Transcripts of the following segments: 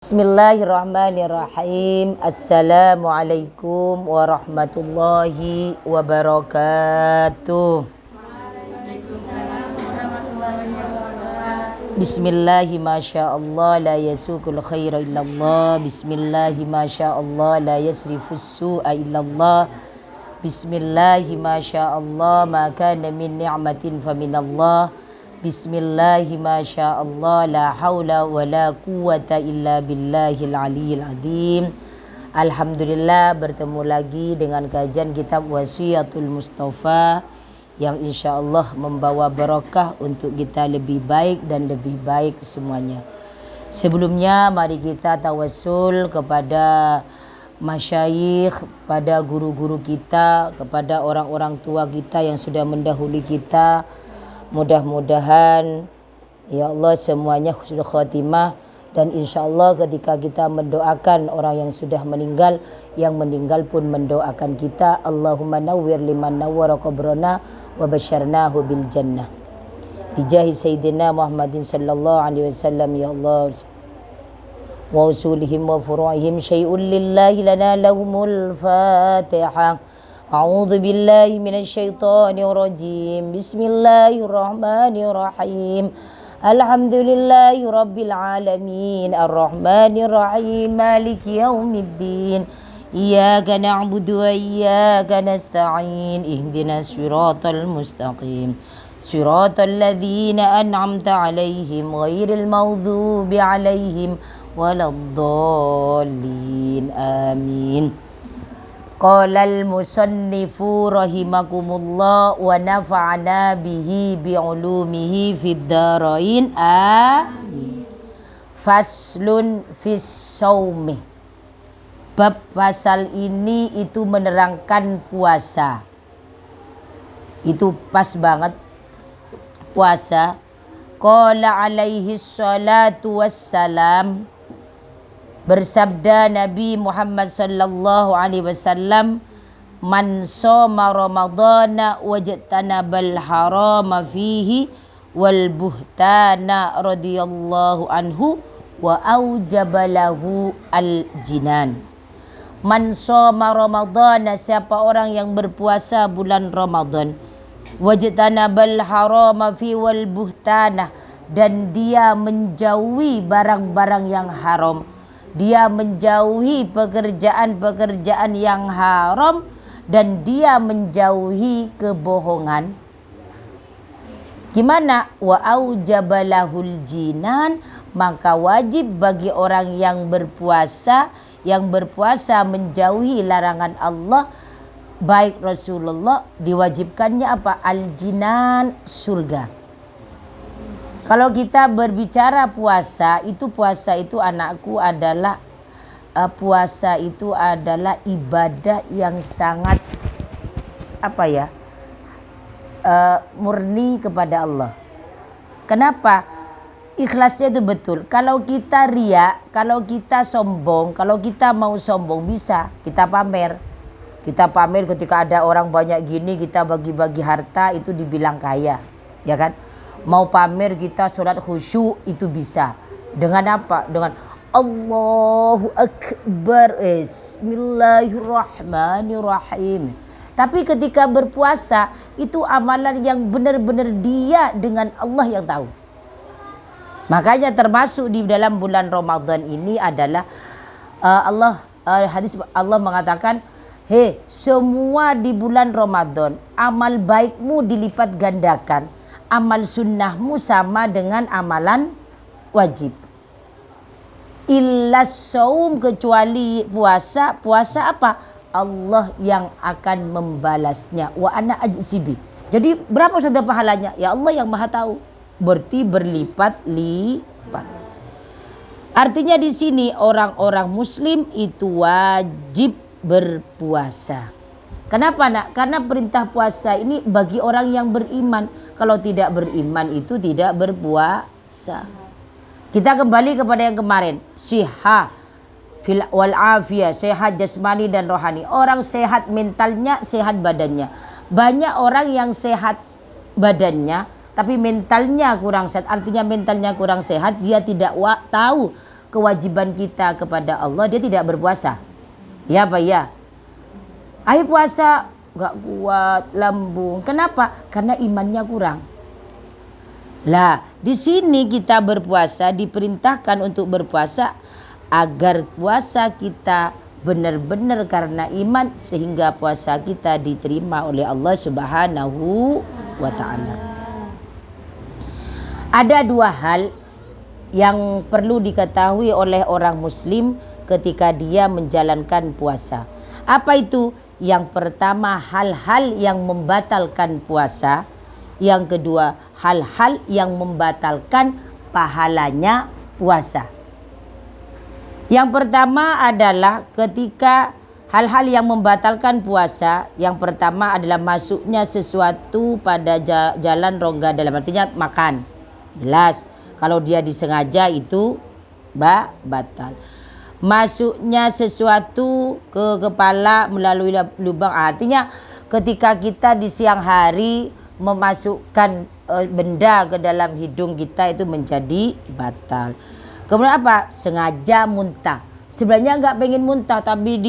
Bismillahirrahmanirrahim. Assalamualaikum warahmatullahi wabarakatuh. Bismillahi masyaallah la yasukul khaira illallah. Bismillahi masyaallah la yasrifus su'a illallah. Bismillahi masyaallah ma kana min ni'matin faminallah. Bismillahi masyaallah la haula wa la quwata illa billahil aliyil azim. Alhamdulillah, bertemu lagi dengan kajian kitab Wasiyatul Mustafa yang insya Allah membawa barokah untuk kita lebih baik dan lebih baik semuanya. Sebelumnya mari kita tawassul kepada masyayikh, pada guru-guru kita, kepada orang-orang tua kita yang sudah mendahului kita. Mudah-mudahan ya Allah semuanya husnul khatimah, dan insya Allah ketika kita mendoakan orang yang sudah meninggal, yang meninggal pun mendoakan kita. Allahumma nawwir liman nawwara qabrana wa basyarnahu bil jannah bijahi sayyidina Muhammadin sallallahu alaihi wasallam. Ya Allah, wa usulihim wa furu'ihim syai'un lillahi lana lahumul fatihah. A'udzu billahi minasy syaithanir rajim. Bismillahirrahmanirrahim. Alhamdulillahi rabbil alamin. Arrahmanir rahim. Maliki yaumiddin. Iyyaka na'budu wa iyyaka nasta'in. Ihdinas siratal mustaqim. Siratal ladzina an'amta 'alaihim ghairil maghdubi 'alaihim waladdallin. Amin. Qalal musannifu rahimakumullah wa nafa'ana bihi bi'ulumihi fid dharain. Amin. Faslun fis shaumi. Bab pasal ini itu menerangkan puasa. Itu pas banget puasa. Qala alaihi salatu wassalam, bersabda Nabi Muhammad sallallahu alaihi wasallam, man shoma ramadhana wajtanabal harama fihi wal buhtana radhiyallahu anhu wa aujabalahu al jinan. Man shoma ramadhana, siapa orang yang berpuasa bulan Ramadan, wajtanabal harama fi wal buhtana, dan dia menjauhi barang-barang yang haram, dia menjauhi pekerjaan-pekerjaan yang haram, dan dia menjauhi kebohongan. Gimana? Wa aujabalahul jinan, maka wajib bagi orang yang berpuasa menjauhi larangan Allah baik Rasulullah, diwajibkannya apa? Al-jinan, surga. Kalau kita berbicara puasa itu anakku adalah puasa itu adalah ibadah yang sangat murni kepada Allah. Kenapa? Ikhlasnya itu betul. Kalau kita riya, kalau kita sombong, kalau kita mau sombong bisa kita pamer. Kita pamer ketika ada orang banyak gini, kita bagi-bagi harta, itu dibilang kaya, ya kan? Mau pamer kita sholat khusyuk, itu bisa. Dengan apa? Dengan Allahu Akbar, Bismillahirrahmanirrahim. Tapi ketika berpuasa, itu amalan yang benar-benar dia dengan Allah yang tahu. Makanya termasuk di dalam bulan Ramadan ini adalah hadis Allah mengatakan, semua di bulan Ramadan amal baikmu dilipat gandakan, amal sunnahmu sama dengan amalan wajib. Illas saum, kecuali puasa. Puasa apa? Allah yang akan membalasnya. Wa ana ajsibi. Jadi berapa sudah pahalanya? Ya Allah yang Maha tahu. Berarti berlipat-lipat. Artinya di sini orang-orang muslim itu wajib berpuasa. Kenapa nak? Karena perintah puasa ini bagi orang yang beriman. Kalau tidak beriman itu tidak berpuasa. Kita kembali kepada yang kemarin. Sihah fil wal afiyah, sehat jasmani dan rohani. Orang sehat mentalnya, sehat badannya. Banyak orang yang sehat badannya tapi mentalnya kurang sehat. Artinya mentalnya kurang sehat, dia tidak tahu kewajiban kita kepada Allah, dia tidak berpuasa. Ya Pak ya. Ayo puasa, gak kuat, lambung. Kenapa? Karena imannya kurang. Lah, di sini kita berpuasa, diperintahkan untuk berpuasa agar puasa kita benar-benar karena iman, sehingga puasa kita diterima oleh Allah Subhanahu wa ta'ala. Ada dua hal yang perlu diketahui oleh orang muslim ketika dia menjalankan puasa. Apa itu? Yang pertama, hal-hal yang membatalkan puasa. Yang kedua, hal-hal yang membatalkan pahalanya puasa. Yang pertama adalah ketika hal-hal yang membatalkan puasa. Yang pertama adalah masuknya sesuatu pada jalan rongga dalam, artinya makan. Jelas, kalau dia disengaja itu batal. Masuknya sesuatu ke kepala melalui lubang, artinya ketika kita di siang hari memasukkan benda ke dalam hidung kita itu menjadi batal. Kemudian apa? Sengaja muntah. Sebenarnya nggak pengen muntah tapi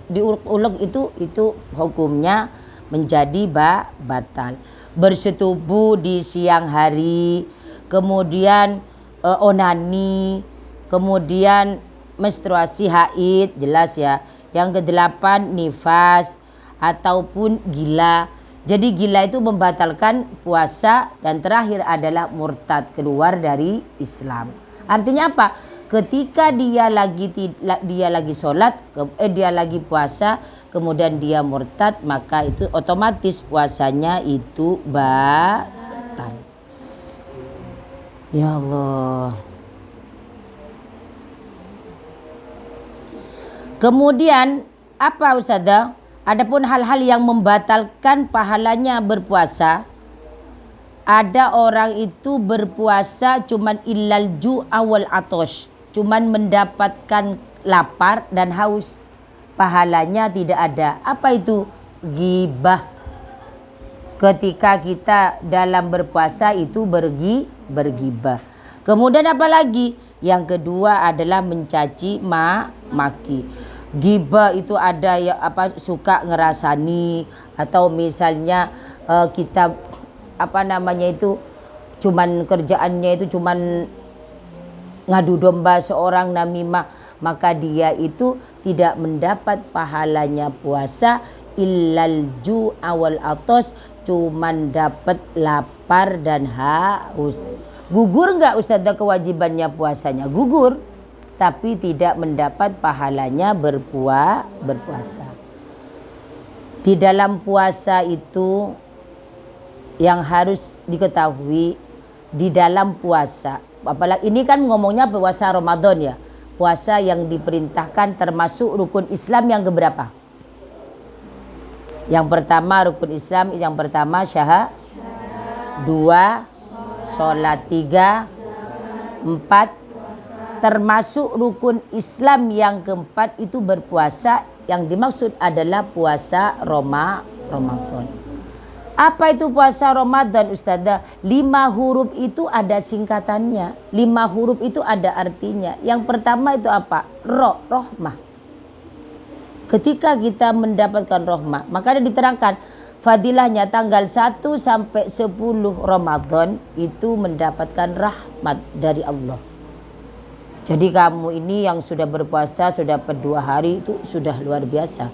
diulek itu hukumnya menjadi batal. Bersetubuh di siang hari, kemudian onani, kemudian menstruasi haid, jelas ya. Yang kedelapan nifas ataupun gila. Jadi gila itu membatalkan puasa. Dan terakhir adalah murtad, keluar dari Islam. Artinya apa? Ketika dia lagi sholat, dia lagi puasa, kemudian dia murtad, maka itu otomatis puasanya itu batal. Ya Allah. Kemudian apa Ustazah? Adapun hal-hal yang membatalkan pahalanya berpuasa, ada orang itu berpuasa cuman illal ju'a wal atosh, cuman mendapatkan lapar dan haus, pahalanya tidak ada. Apa itu? Ghibah. Ketika kita dalam berpuasa itu berghibah. Kemudian apa lagi? Yang kedua adalah mencaci maki. Ghibah itu ada yang suka ngerasani, atau misalnya kita cuman kerjaannya itu cuman ngadu domba seorang namimah, maka dia itu tidak mendapat pahalanya puasa. Illal ju'a wal atos, cuman dapat lapar dan haus. Gugur enggak Ustazah kewajibannya puasanya? Gugur, tapi tidak mendapat pahalanya berpuasa. Di dalam puasa itu yang harus diketahui, di dalam puasa, apalagi ini kan ngomongnya puasa Ramadan ya, puasa yang diperintahkan termasuk rukun Islam yang keberapa? Yang pertama rukun Islam, yang pertama syahadat, 2 sholat, 3 4 termasuk rukun Islam yang keempat itu berpuasa. Yang dimaksud adalah puasa Ramadan. Apa itu puasa Ramadan Ustazah? 5 huruf itu ada singkatannya, 5 huruf itu ada artinya. Yang pertama itu apa? Rohmah. Ketika kita mendapatkan rahmah, maka diterangkan fadilahnya tanggal 1 sampai 10 Ramadan itu mendapatkan rahmat dari Allah. Jadi kamu ini yang sudah berpuasa, sudah dapat 2 hari itu sudah luar biasa.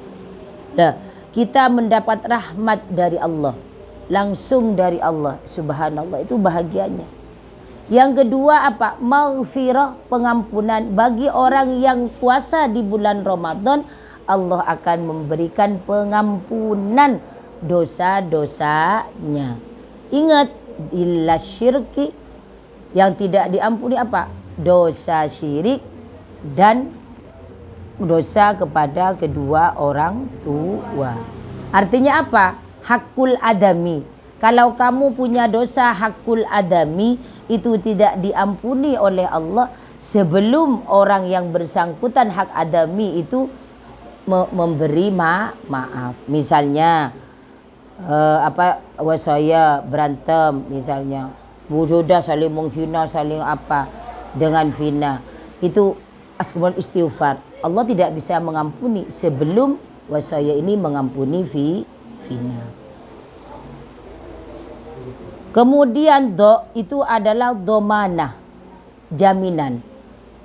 Nah, kita mendapat rahmat dari Allah, langsung dari Allah, subhanallah, itu bahagianya. Yang kedua apa? Maghfirah, pengampunan. Bagi orang yang puasa di bulan Ramadan, Allah akan memberikan pengampunan dosa-dosanya. Ingat, illa syirki, yang tidak diampuni apa? Dosa syirik dan dosa kepada kedua orang tua. Artinya apa? Hakul adami. Kalau kamu punya dosa hakul adami, itu tidak diampuni oleh Allah sebelum orang yang bersangkutan hak adami itu memberi maaf. Misalnya saya berantem misalnya, sudah saling menghina, saling apa, dengan fina. Itu asbabul istighfar. Allah tidak bisa mengampuni sebelum wasaya ini mengampuni fina. Kemudian do itu adalah domanah, jaminan.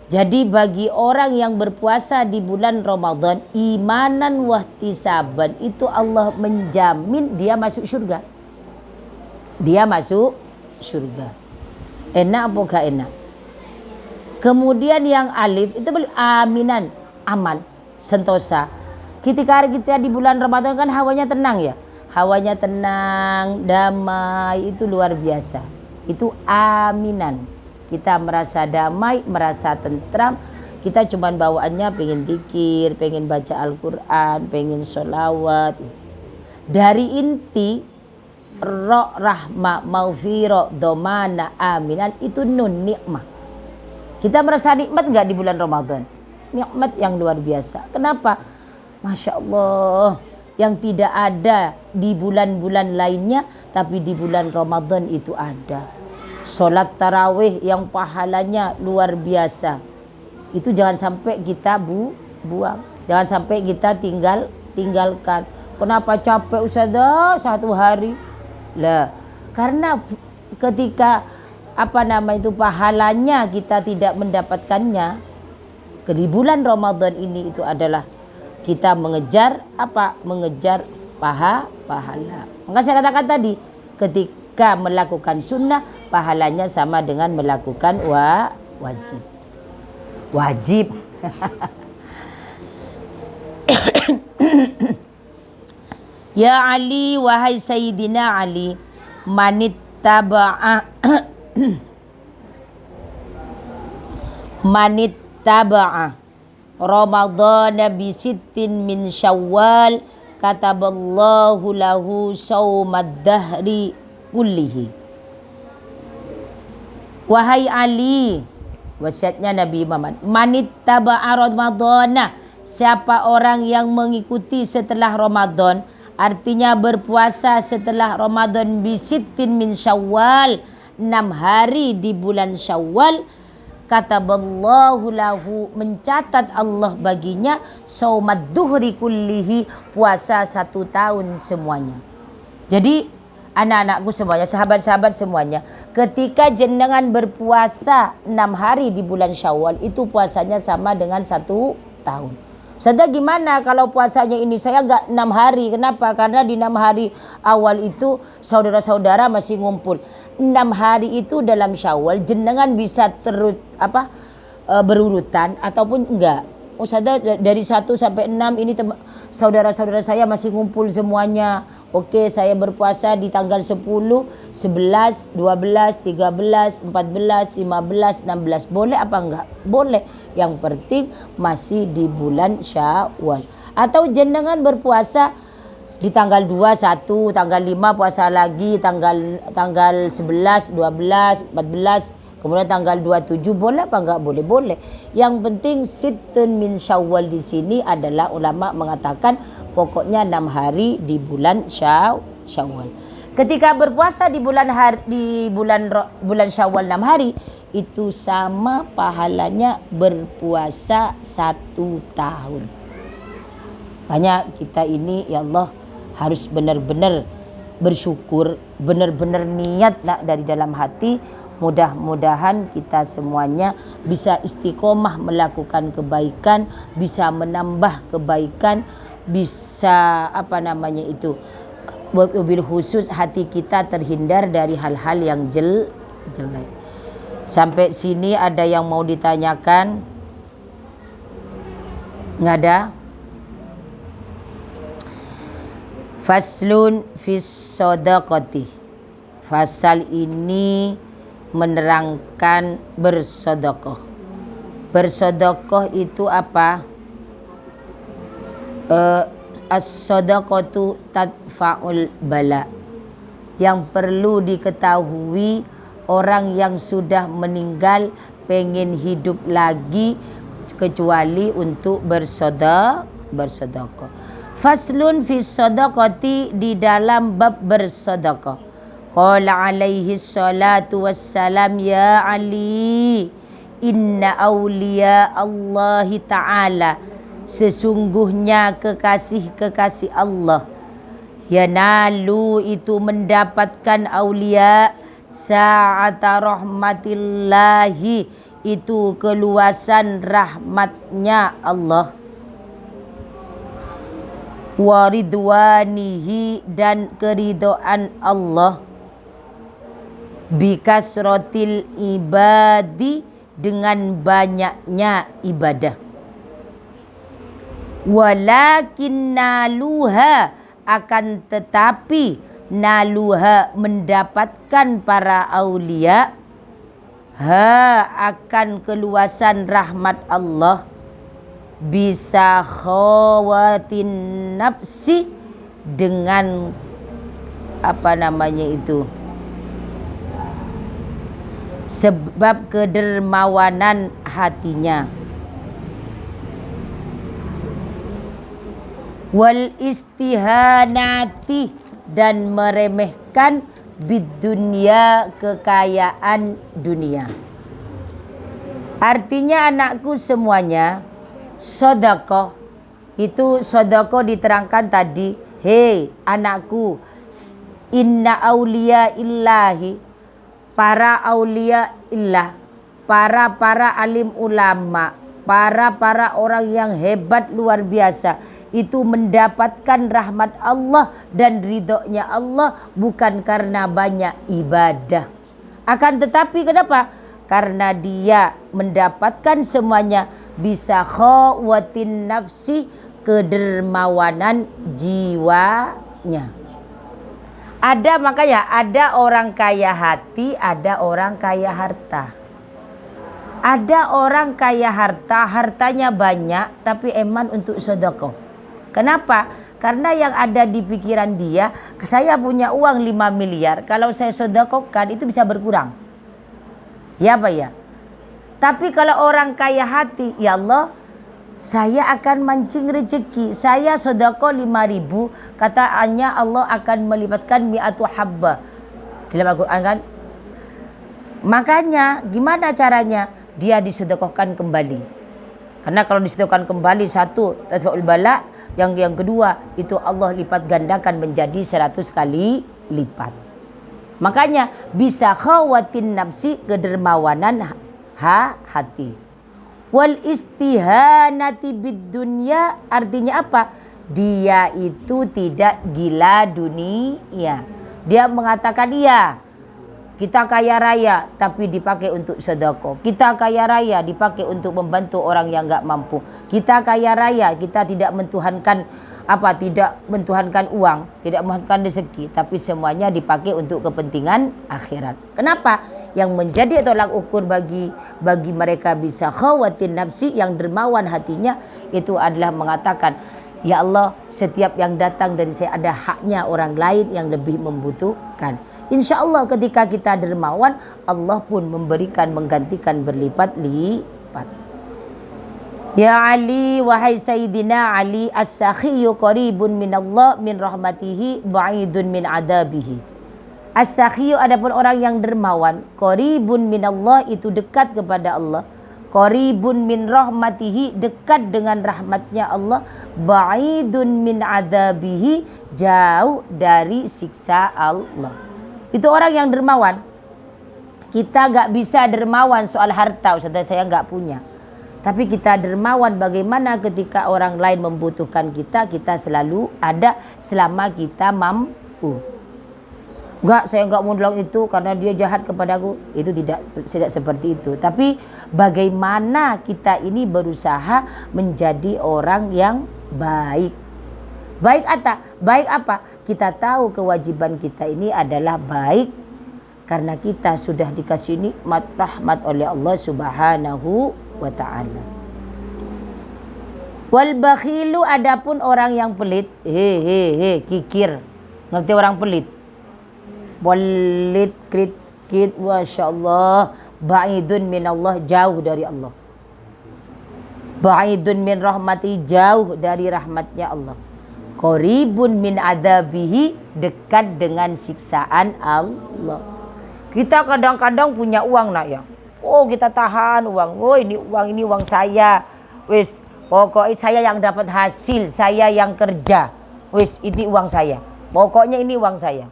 Jadi bagi orang yang berpuasa di bulan Ramadan imanan wahtisaban itu Allah menjamin dia masuk surga. Dia masuk surga. Enak apa gak enak? Kemudian yang alif itu aminan, aman, sentosa. Ketika kita di bulan Ramadan kan hawanya tenang ya. Hawanya tenang, damai, itu luar biasa. Itu aminan. Kita merasa damai, merasa tentram. Kita cuman bawaannya pengen zikir, pengen baca Al-Quran, pengen sholawat. Dari inti rahmah, maghfirah, domana, aminan itu nun nikmah. Kita merasa nikmat nggak di bulan Ramadan? Nikmat yang luar biasa. Kenapa? Masya Allah, yang tidak ada di bulan-bulan lainnya, tapi di bulan Ramadan itu ada. Sholat tarawih yang pahalanya luar biasa. Itu jangan sampai kita buang. Jangan sampai kita tinggalkan. Kenapa capek Ustazah satu hari? Lah, karena ketika pahalanya kita tidak mendapatkannya, di bulan Ramadan ini itu adalah kita mengejar mengejar pahala. Maka saya katakan tadi, ketika melakukan sunnah pahalanya sama dengan melakukan wajib. Ya Ali, wahai Sayyidina Ali, manittaba'a Ramadana bisittin min Syawal kataballahu lahu saumad dahri kullihi. Wahai Ali, wasiatnya Nabi Muhammad, manittaba'a Ramadana, siapa orang yang mengikuti setelah Ramadan, artinya berpuasa setelah Ramadan bisittin min Syawal, 6 hari di bulan Syawal, kataballahu lahu, mencatat Allah baginya saumad duhri kullihi, puasa 1 tahun semuanya. Jadi anak-anakku semuanya, sahabat-sahabat semuanya, ketika jenengan berpuasa 6 hari di bulan Syawal, itu puasanya sama dengan 1 tahun. Saudara, gimana kalau puasanya ini saya enggak 6 hari? Kenapa? Karena di 6 hari awal itu saudara-saudara masih ngumpul. 6 hari itu dalam Syawal jenengan bisa berurutan ataupun enggak. Oh, saudara, dari 1 sampai 6 ini saudara-saudara saya masih ngumpul semuanya. Oke, saya berpuasa di tanggal 10, 11, 12, 13, 14, 15, 16. Boleh apa enggak? Boleh. Yang penting masih di bulan Syawal. Atau jenengan berpuasa di tanggal 21, tanggal 5 puasa lagi, tanggal 11, 12, 14, kemudian tanggal 27, boleh apa enggak? Boleh, boleh. Yang penting sittun min Syawal di sini adalah ulama mengatakan pokoknya 6 hari di bulan Syawal. Ketika berpuasa di bulan Syawal 6 hari, itu sama pahalanya berpuasa 1 tahun. Makanya kita ini ya Allah harus benar-benar bersyukur, benar-benar niat dari dalam hati. Mudah-mudahan kita semuanya bisa istiqomah melakukan kebaikan, bisa menambah kebaikan, bisa wabil khusus hati kita terhindar dari hal-hal yang jelek. Sampai sini ada yang mau ditanyakan? Nggak ada? Faslun fis shadaqati. Fasal ini menerangkan bersedekah. Bersedekah itu apa? As-sadaqatu tadfa'ul bala. Yang perlu diketahui, orang yang sudah meninggal pengen hidup lagi kecuali untuk bersedekah. Faslun fi sadaqati, di dalam bab bersedekah. Qala alaihi salatu wassalam, ya Ali, Inna awliya Allahi ta'ala, sesungguhnya kekasih-kekasih Allah, yanalu itu mendapatkan aulia sa'ata rahmatillahi, itu keluasan rahmatnya Allah, waridwanihi dan keridhaan Allah, bikasrotil ibadi dengan banyaknya ibadah, walakin naluha akan tetapi naluha mendapatkan para aulia akan keluasan rahmat Allah bisa khawatin nafsi dengan sebab kedermawanan hatinya, wal istihanati dan meremehkan bidunya kekayaan dunia. Artinya anakku semuanya, sedekah itu sedekah diterangkan tadi, hei anakku, inna auliya illahi, para aulia illah, para alim ulama, para orang yang hebat luar biasa, itu mendapatkan rahmat Allah dan ridhonya Allah bukan karena banyak ibadah. Akan tetapi kenapa? Karena dia mendapatkan semuanya bisa khawatin nafsi, kedermawanan jiwanya. Makanya ada orang kaya hati, ada orang kaya harta. Ada orang kaya harta, hartanya banyak tapi eman untuk sedekah. Kenapa? Karena yang ada di pikiran dia, saya punya uang 5 miliar, kalau saya sedekahkan itu bisa berkurang. Ya Pak ya. Tapi kalau orang kaya hati, ya Allah, saya akan mancing rezeki, saya sedekah 5.000, katanya Allah akan melipatkan mi'atu habba dalam Al-Quran kan. Makanya gimana caranya? Dia disedekahkan kembali. Karena kalau disedekahkan kembali, satu tadfa'ul bala, yang kedua itu Allah lipat gandakan menjadi 100 kali lipat. Makanya bisa khawatin nafsi, kedermawanan hati. Wal istihanati bid dunya, artinya apa? Dia itu tidak gila dunia. Dia mengatakan iya, kita kaya raya tapi dipakai untuk sedekah. Kita kaya raya dipakai untuk membantu orang yang enggak mampu. Kita kaya raya, kita tidak mentuhankan uang, tidak mentuhankan rezeki, tapi semuanya dipakai untuk kepentingan akhirat. Kenapa? Yang menjadi tolak ukur bagi mereka bisa khawatin nafsi, yang dermawan hatinya, itu adalah mengatakan, ya Allah, setiap yang datang dari saya ada haknya orang lain yang lebih membutuhkan. Insya Allah ketika kita dermawan, Allah pun memberikan, menggantikan berlipat-lipat. Ya Ali, wahai Sayyidina Ali, as-sakhiyu qaribun minallah min rahmatihi ba'idun min adabihi. As-sakhiyu adapun orang yang dermawan, qaribun minallah itu dekat kepada Allah, qaribun min rahmatihi dekat dengan rahmatnya Allah, ba'idun min adabihi jauh dari siksa Allah. Itu orang yang dermawan. Kita gak bisa dermawan soal harta, Ustaz, saya gak punya. Tapi kita dermawan bagaimana ketika orang lain membutuhkan kita selalu ada selama kita mampu. Enggak, saya enggak mau nolong itu karena dia jahat kepadaku. Itu tidak seperti itu. Tapi bagaimana kita ini berusaha menjadi orang yang baik. Baik apa? Kita tahu kewajiban kita ini adalah baik karena kita sudah dikasih nikmat rahmat oleh Allah Subhanahu wa ta'ala. Wal bakhilu adapun orang yang pelit, kikir. Ngerti orang pelit? Pelit, krit, masyaallah, ba'idun minallah, jauh dari Allah. Ba'idun min rahmati, jauh dari rahmatnya Allah. Qaribun min adabihi, dekat dengan siksaan Allah. Kita kadang-kadang punya uang nak ya. Oh kita tahan uang, oh ini uang saya, wis pokoknya saya yang dapat hasil, saya yang kerja, wis ini uang saya, pokoknya ini uang saya.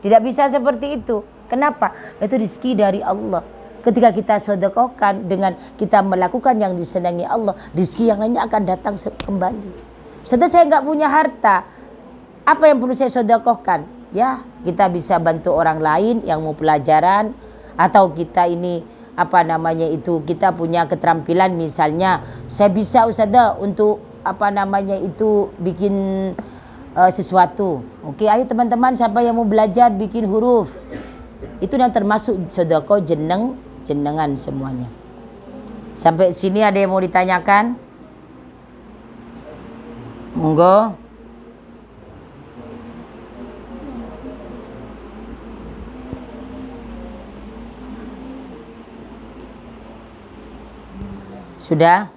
Tidak bisa seperti itu. Kenapa? Itu rezeki dari Allah. Ketika kita sedekahkan dengan kita melakukan yang disenangi Allah, rezeki yang lainnya akan datang kembali. Setelah saya nggak punya harta, apa yang perlu saya sedekahkan? Ya, kita bisa bantu orang lain yang mau pelajaran, atau kita ini kita punya keterampilan, misalnya saya bisa Ustazah untuk bikin sesuatu. Oke, ayo teman-teman siapa yang mau belajar bikin huruf, itu yang termasuk sedekah jenengan semuanya. Sampai sini ada yang mau ditanyakan? Monggo. Sudah?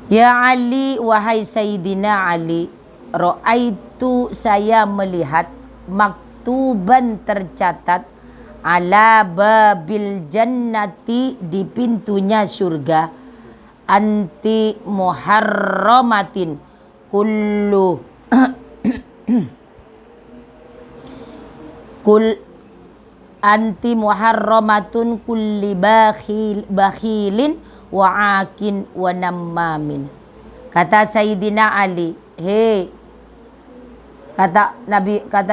Ya Ali, wahai Sayyidina Ali, ra'aitu saya melihat maktuban tercatat ala babil jannati di pintunya surga anti muharramatin kullu anti muharramatun kulli bakhilin wa akin wa nammamin. Kata Sayyidina Ali, kata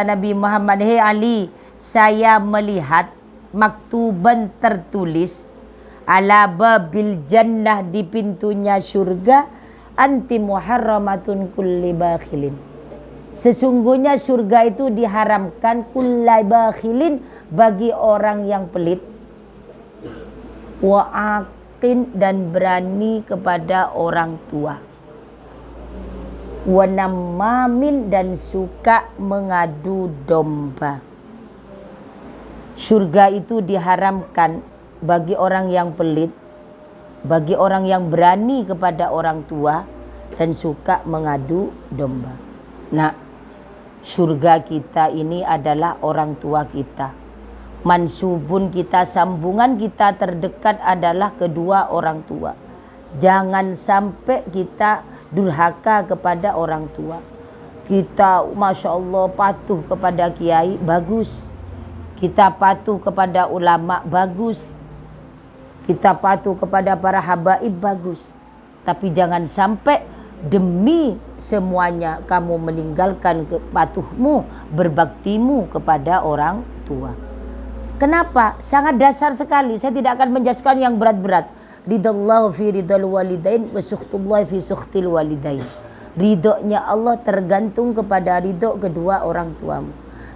Nabi Muhammad, Ali, saya melihat maktuban tertulis ala babil jannah di pintunya surga anti muharramatun kulli bakhilin. Sesungguhnya surga itu diharamkan kulli bakhilin bagi orang yang pelit, wa akin dan berani kepada orang tua, wa nammamin dan suka mengadu domba. Surga itu diharamkan bagi orang yang pelit, bagi orang yang berani kepada orang tua dan suka mengadu domba. Nah, surga kita ini adalah orang tua kita. Mansubun kita, sambungan kita terdekat adalah kedua orang tua. Jangan sampai kita durhaka kepada orang tua. Kita Masya Allah patuh kepada kiai, bagus. Kita patuh kepada ulama, bagus. Kita patuh kepada para habaib, bagus. Tapi jangan sampai demi semuanya kamu meninggalkan kepatuhmu, berbaktimu kepada orang tua. Kenapa? Sangat dasar sekali. Saya tidak akan menjelaskan yang berat-berat. Ridallahu fi ridal walidain wa sukhtullahi fi sukhtil walidain. Ridhonya Allah tergantung kepada ridho kedua orang tuamu.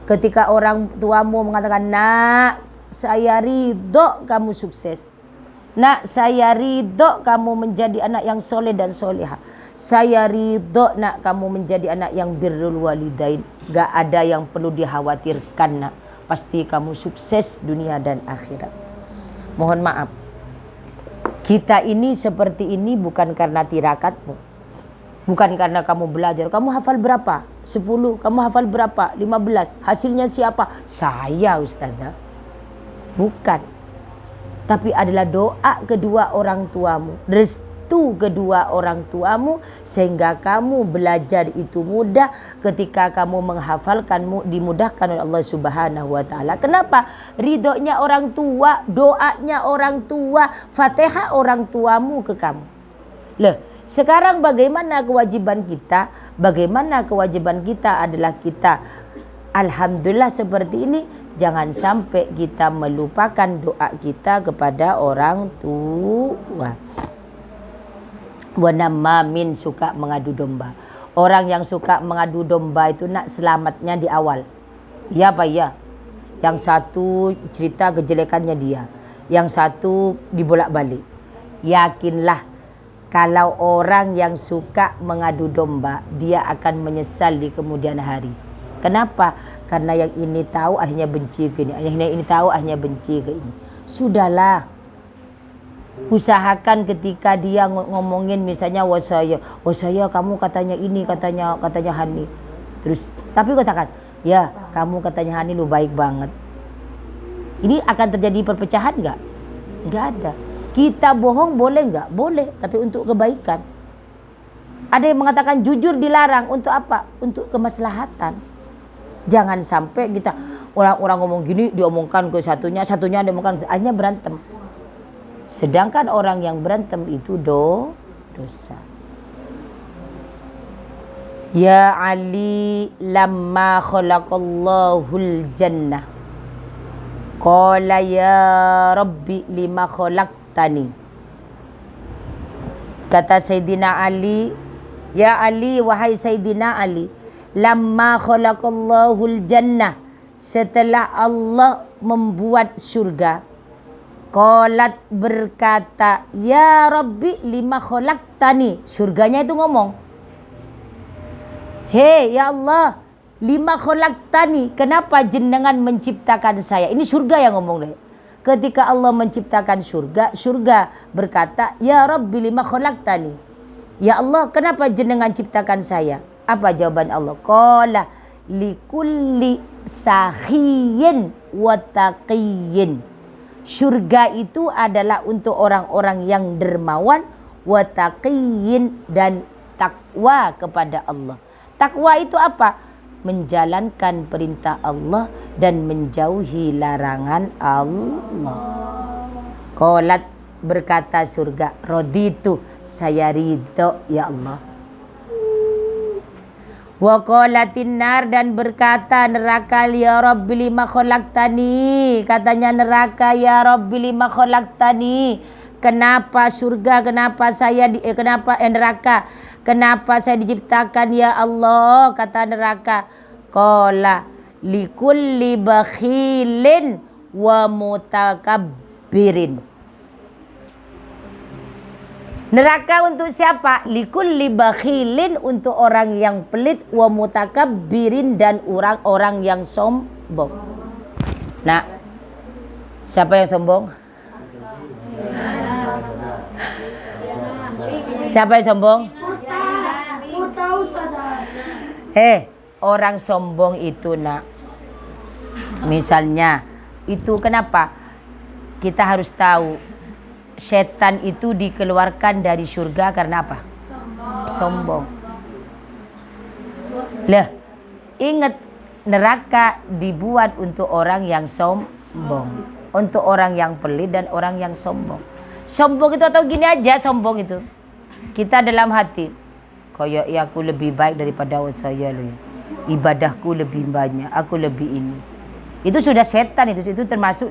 Ketika orang tuamu mengatakan, nak saya ridho kamu sukses, nak saya ridho kamu menjadi anak yang soleh dan soleha, saya ridho nak kamu menjadi anak yang birrul walidain, gak ada yang perlu dikhawatirkan nak, pasti kamu sukses dunia dan akhirat. Mohon maaf, kita ini seperti ini bukan karena tirakatmu, bukan karena kamu belajar. Kamu hafal berapa? 10. Kamu hafal berapa? 15. Hasilnya siapa? Saya, Ustazah. Bukan. Tapi adalah doa kedua orang tuamu, restu kedua orang tuamu, sehingga kamu belajar itu mudah. Ketika kamu menghafalkanmu dimudahkan oleh Allah Subhanahu wa taala. Kenapa? Ridhonya orang tua, doanya orang tua, Fatihah orang tuamu ke kamu. Loh, sekarang bagaimana kewajiban kita? Bagaimana kewajiban kita adalah kita alhamdulillah seperti ini. Jangan sampai kita melupakan doa kita kepada orang tua. Wanamamin, suka mengadu domba. Orang yang suka mengadu domba itu nak selamatnya di awal. Ya Pak ya. Yang satu cerita kejelekannya dia, yang satu dibolak-balik. Yakinlah, kalau orang yang suka mengadu domba, dia akan menyesal di kemudian hari. Kenapa? Karena yang ini tahu akhirnya benci ke ini, yang ini tahu akhirnya benci ke ini. Sudahlah, usahakan ketika dia ngomongin misalnya wasaya kamu katanya ini, katanya Hani. Terus tapi katakan, ya kamu katanya Hani lu baik banget. Ini akan terjadi perpecahan enggak? Nggak ada. Kita bohong boleh nggak? Boleh, tapi untuk kebaikan. Ada yang mengatakan jujur dilarang. Untuk apa? Untuk kemaslahatan. Jangan sampai kita orang-orang ngomong gini diomongkan ke satunya diomongkan, akhirnya berantem. Sedangkan orang yang berantem itu dosa. Ya Ali lamma khalaqallahul jannah qala ya Rabbi lima khalaqtani. Kata Sayyidina Ali, ya Ali, wahai Sayyidina Ali, lamma khalaqallahul jannah, setelah Allah membuat surga, qalat berkata, ya Rabbi lima khalaqtani. Surganya itu ngomong, hei ya Allah, lima khalaqtani, kenapa jenengan menciptakan saya? Ini surga yang ngomong deh. Ketika Allah menciptakan surga, surga berkata, ya Rabbi lima khalaqtani. Ya Allah, kenapa jenengan ciptakan saya? Apa jawaban Allah? Qala likulli sakhiyin wa taqiyyin. Surga itu adalah untuk orang-orang yang dermawan, wa taqiyyin, dan takwa kepada Allah. Takwa itu apa? Menjalankan perintah Allah dan menjauhi larangan Allah. Qalat berkata surga, raditu, saya ridho ya Allah. Wa qalatin nar, dan berkata neraka, ya Rabbi lima khalaqtani. Katanya neraka, ya Rabbi lima khalaqtani. Kenapa surga, kenapa saya neraka, kenapa saya diciptakan ya Allah? Kata neraka, qala likulli bakhilin wa mutakabbirin. Neraka untuk siapa? Likulli bakhilin, untuk orang yang pelit, wa mutakabbirin, dan orang-orang yang sombong. Nah, siapa yang sombong? Siapa yang sombong? Orang sombong itu nak, misalnya itu kenapa kita harus tahu setan itu dikeluarkan dari surga karena apa? Sombong. Lah, ingat neraka dibuat untuk orang yang sombong, untuk orang yang pelit dan orang yang sombong. Sombong itu atau gini aja, sombong itu kita dalam hati, kayak ya aku lebih baik daripada saya loh ya. Ibadahku lebih banyak, aku lebih ini. Itu sudah setan, itu termasuk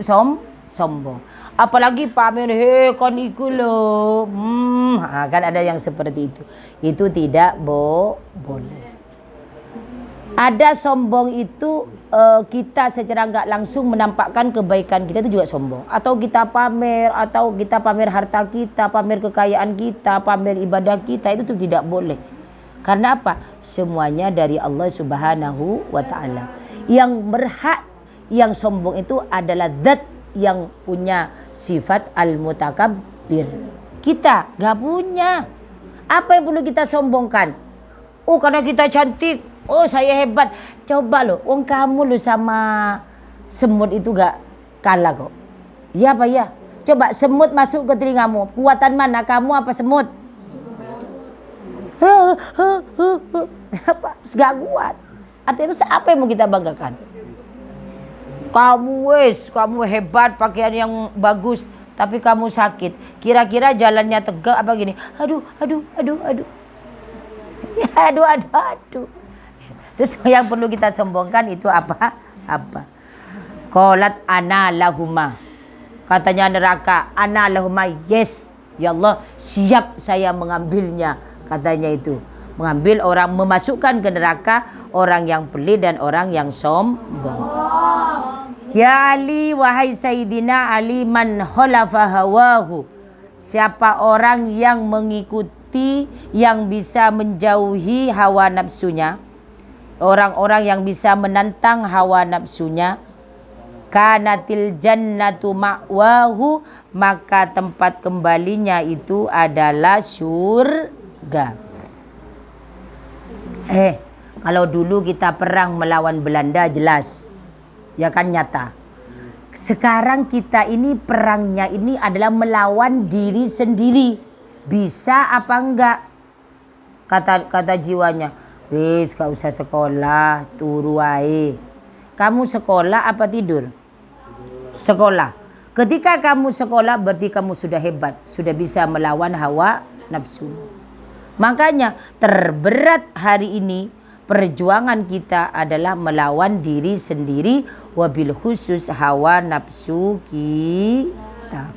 sombong. Apalagi pamer, kan iku loh. Kan ada yang seperti itu. Itu tidak boleh. Ada sombong itu kita secara nggak langsung menampakkan kebaikan kita, itu juga sombong. Atau kita pamer, harta kita, pamer kekayaan kita, pamer ibadah kita, itu tuh tidak boleh. Karena apa? Semuanya dari Allah Subhanahu wa Ta'ala. Yang berhak, yang sombong itu adalah zat yang punya sifat al-mutakabbir. Kita gak punya. Apa yang perlu kita sombongkan? Oh, karena kita cantik, oh saya hebat. Coba loh, kamu loh sama semut itu gak kalah kok. Iya apa ya? Coba semut masuk ke telingamu, kuatan mana, kamu apa semut? Apa? Gak kuat. Artinya apa yang mau kita banggakan? Kamu hebat, pakaian yang bagus, tapi kamu sakit. Kira-kira jalannya tegak apa gini? Aduh. Terus yang perlu kita sombongkan itu apa? Qalat ana lahuma. Katanya neraka, ana lahuma, yes. Ya Allah, siap saya mengambilnya. Katanya itu. Mengambil orang, memasukkan ke neraka orang yang pelit dan orang yang sombong. Ya Ali, wahai Sayyidina Ali, man khalafa hawahu. Siapa orang yang mengikuti, yang bisa menjauhi hawa nafsunya, orang-orang yang bisa menantang hawa nafsunya, kanatil jannatu ma'wahu, maka tempat kembalinya itu adalah surga. Kalau dulu kita perang melawan Belanda jelas, ya kan nyata. Sekarang kita ini perangnya ini adalah melawan diri sendiri. Bisa apa enggak? Kata jiwanya, wis gak usah sekolah, turu wae. Kamu sekolah apa tidur? Sekolah. Ketika kamu sekolah berarti kamu sudah hebat, sudah bisa melawan hawa nafsu. Makanya terberat hari ini perjuangan kita adalah melawan diri sendiri, wabil khusus hawa nafsu kita.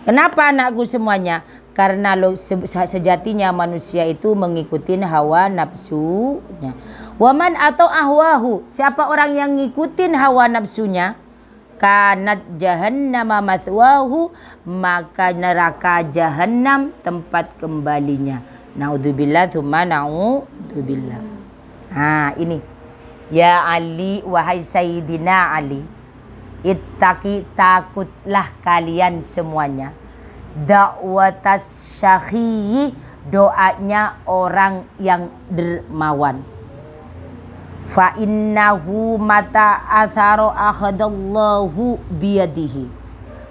Kenapa anakku semuanya? Karena sejatinya manusia itu mengikuti hawa nafsunya. Waman atau ahwahu, siapa orang yang ngikutin hawa nafsunya, kanat jahannama mathwahu, maka neraka jahannam tempat kembalinya. Naudzubillah tsumma naudzubillah. Ini. Ya Ali, wahai Sayyidina Ali, ittaqi, takutlah kalian semuanya. Da'watas syakhi, doanya orang yang dermawan. Fa innahu mata atharo akhadallahu biyadihi.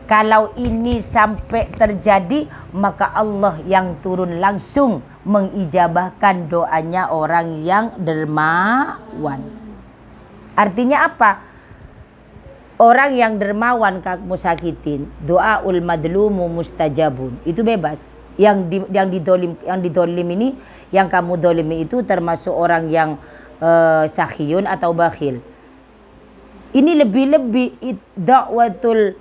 Kalau ini sampai terjadi, maka Allah yang turun langsung mengijabahkan doanya orang yang dermawan. Artinya apa? Orang yang dermawan kamu sakitin, doaul madlumu mustajabun. Itu bebas. Yang didolim ini, yang kamu dolimi itu termasuk orang yang sakhiyun atau bakhil. Ini lebih-lebih dakwatul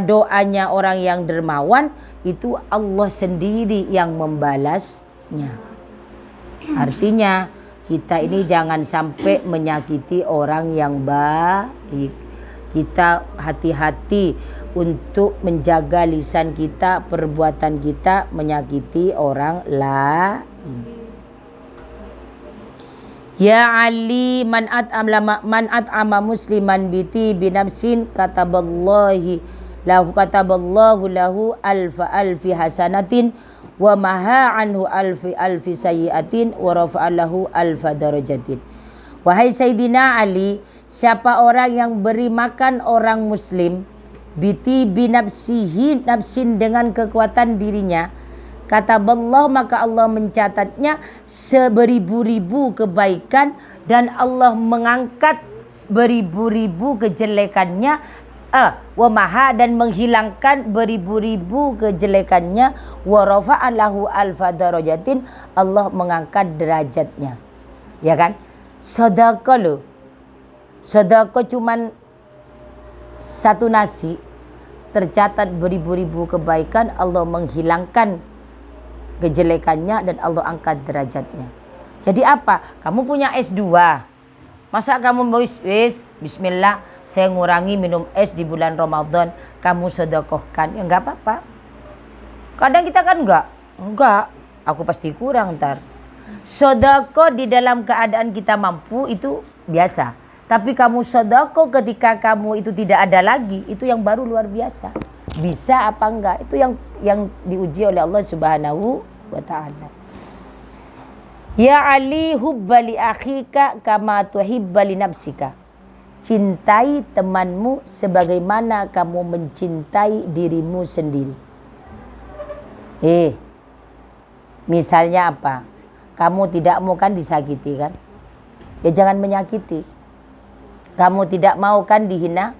doanya orang yang dermawan itu Allah sendiri yang membalasnya. Artinya kita ini jangan sampai menyakiti orang yang baik. Kita hati-hati untuk menjaga lisan kita, perbuatan kita menyakiti orang lain. Ya Ali, man at'ama musliman biti binafsin kataballahu lahu alfi hasanatin wa maha anhu alfi sayyiatin wa rafa'alahu alfa darajatin. Wahai Sayyidina Ali, siapa orang yang beri makan orang muslim biti binafsihi, nafsin dengan kekuatan dirinya, kataballah, maka Allah mencatatnya seberibu-ribu kebaikan dan Allah mengangkat beribu-ribu kejelekannya, wa maha, dan menghilangkan beribu-ribu kejelekannya, wa rafa'alahu alfa darajatin, Allah mengangkat derajatnya. Ya kan? Sedekah loh. Sedekah cuman satu nasi tercatat beribu-ribu kebaikan, Allah menghilangkan kejelekannya dan Allah angkat derajatnya. Jadi apa? Kamu punya S2. Masa kamu bismillah, saya ngurangi minum es di bulan Ramadan, kamu sedekahkan. Ya enggak apa-apa. Kadang kita kan enggak, aku pasti kurang ntar. Sedekah di dalam keadaan kita mampu itu biasa. Tapi kamu sedekah ketika kamu itu tidak ada lagi, itu yang baru luar biasa. Bisa apa enggak? Itu yang diuji oleh Allah Subhanahu wa ta'ala. Ya Ali, hubba li akhika kama tuhibba li nafsika. Cintai temanmu sebagaimana kamu mencintai dirimu sendiri. Misalnya apa? Kamu tidak mau kan disakiti kan? Ya jangan menyakiti. Kamu tidak mau kan dihina?